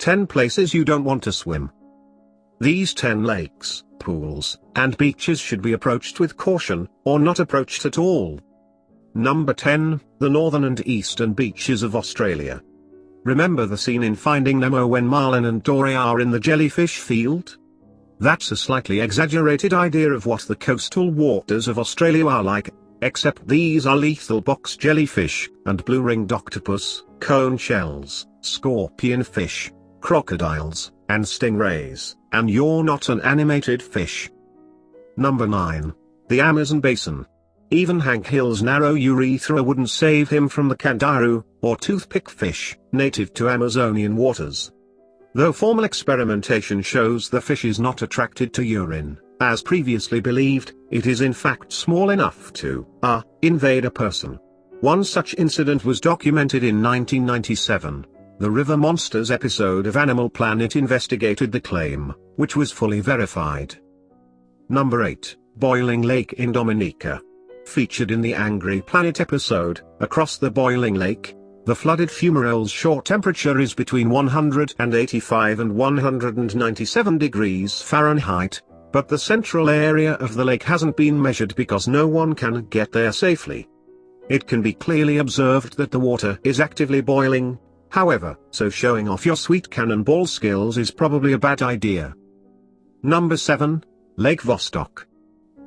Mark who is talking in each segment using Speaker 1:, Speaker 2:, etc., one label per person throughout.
Speaker 1: 10 places you don't want to swim. These 10 lakes, pools, and beaches should be approached with caution, or not approached at all. Number 10, the northern and eastern beaches of Australia. Remember the scene in Finding Nemo when Marlin and Dory are in the jellyfish field? That's a slightly exaggerated idea of what the coastal waters of Australia are like, except these are lethal box jellyfish, and blue-ringed octopus, cone shells, scorpion fish, crocodiles, and stingrays, and you're not an animated fish. Number 9. The Amazon Basin. Even Hank Hill's narrow urethra wouldn't save him from the candiru, or toothpick fish, native to Amazonian waters. Though formal experimentation shows the fish is not attracted to urine, as previously believed, it is in fact small enough to invade a person. One such incident was documented in 1997. The River Monsters episode of Animal Planet investigated the claim, which was fully verified. Number 8, Boiling Lake in Dominica. Featured in the Angry Planet episode, across the boiling lake, the flooded fumarole's shore temperature is between 185 and 197 degrees Fahrenheit, but the central area of the lake hasn't been measured because no one can get there safely. It can be clearly observed that the water is actively boiling, however, so showing off your sweet cannonball skills is probably a bad idea. Number 7, Lake Vostok.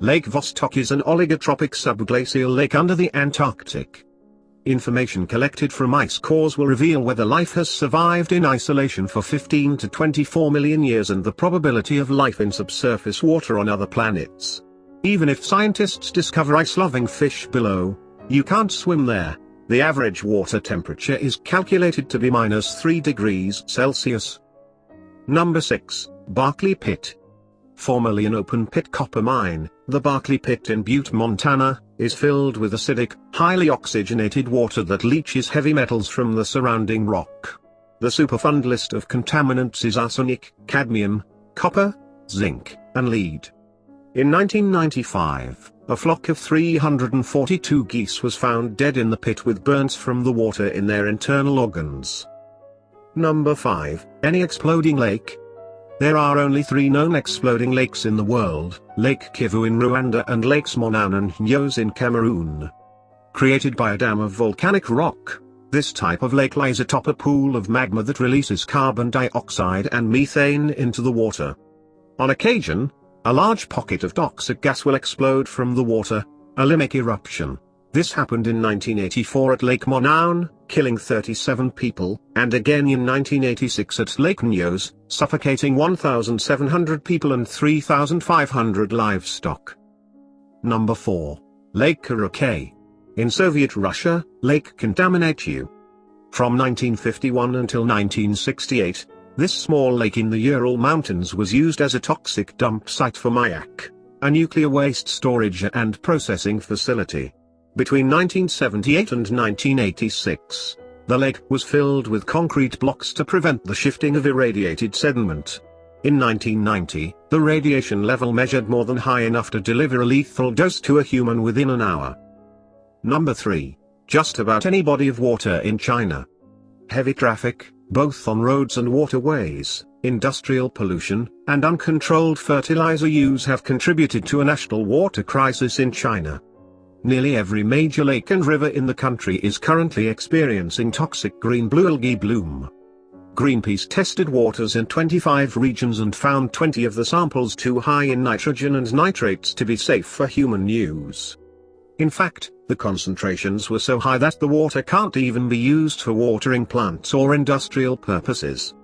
Speaker 1: Lake Vostok is an oligotropic subglacial lake under the Antarctic. Information collected from ice cores will reveal whether life has survived in isolation for 15 to 24 million years and the probability of life in subsurface water on other planets. Even if scientists discover ice-loving fish below, you can't swim there. The average water temperature is calculated to be -3 degrees Celsius. Number 6, Barkley Pit. Formerly an open-pit copper mine, the Barkley Pit in Butte, Montana, is filled with acidic, highly oxygenated water that leaches heavy metals from the surrounding rock. The Superfund list of contaminants is arsenic, cadmium, copper, zinc, and lead. In 1995, a flock of 342 geese was found dead in the pit with burns from the water in their internal organs. Number 5, any exploding lake? There are only 3 known exploding lakes in the world, Lake Kivu in Rwanda and Lakes Monan and Nyos in Cameroon. Created by a dam of volcanic rock, this type of lake lies atop a pool of magma that releases carbon dioxide and methane into the water. On occasion, a large pocket of toxic gas will explode from the water, a limbic eruption. This happened in 1984 at Lake Monan, killing 37 people, and again in 1986 at Lake Nyos, suffocating 1,700 people and 3,500 livestock. Number 4, Lake Kurukee. In Soviet Russia, Lake Contaminate. From 1951 until 1968, this small lake in the Ural Mountains was used as a toxic dump site for Mayak, a nuclear waste storage and processing facility. Between 1978 and 1986, the lake was filled with concrete blocks to prevent the shifting of irradiated sediment. In 1990, the radiation level measured more than high enough to deliver a lethal dose to a human within an hour. Number 3, just about any body of water in China. Heavy traffic, both on roads and waterways, industrial pollution, and uncontrolled fertilizer use have contributed to a national water crisis in China. Nearly every major lake and river in the country is currently experiencing toxic green-blue algae bloom. Greenpeace tested waters in 25 regions and found 20 of the samples too high in nitrogen and nitrates to be safe for human use. In fact, the concentrations were so high that the water can't even be used for watering plants or industrial purposes.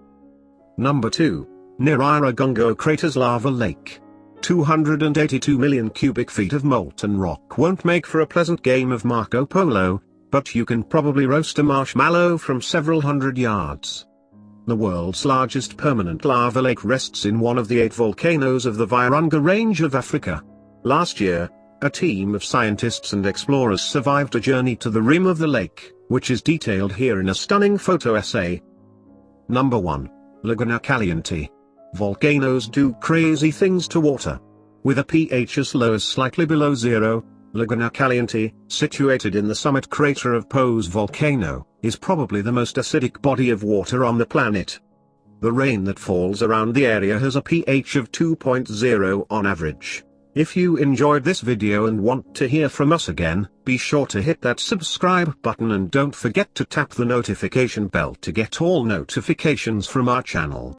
Speaker 1: Number 2, Nyiragongo Crater's Lava Lake. 282 million cubic feet of molten rock won't make for a pleasant game of Marco Polo, but you can probably roast a marshmallow from several hundred yards. The world's largest permanent lava lake rests in one of the 8 volcanoes of the Virunga Range of Africa. Last year, a team of scientists and explorers survived a journey to the rim of the lake, which is detailed here in a stunning photo essay. Number 1, Laguna Caliente. Volcanoes do crazy things to water. With a pH as low as slightly below 0, Laguna Caliente, situated in the summit crater of Po's volcano, is probably the most acidic body of water on the planet. The rain that falls around the area has a pH of 2.0 on average. If you enjoyed this video and want to hear from us again, be sure to hit that subscribe button and don't forget to tap the notification bell to get all notifications from our channel.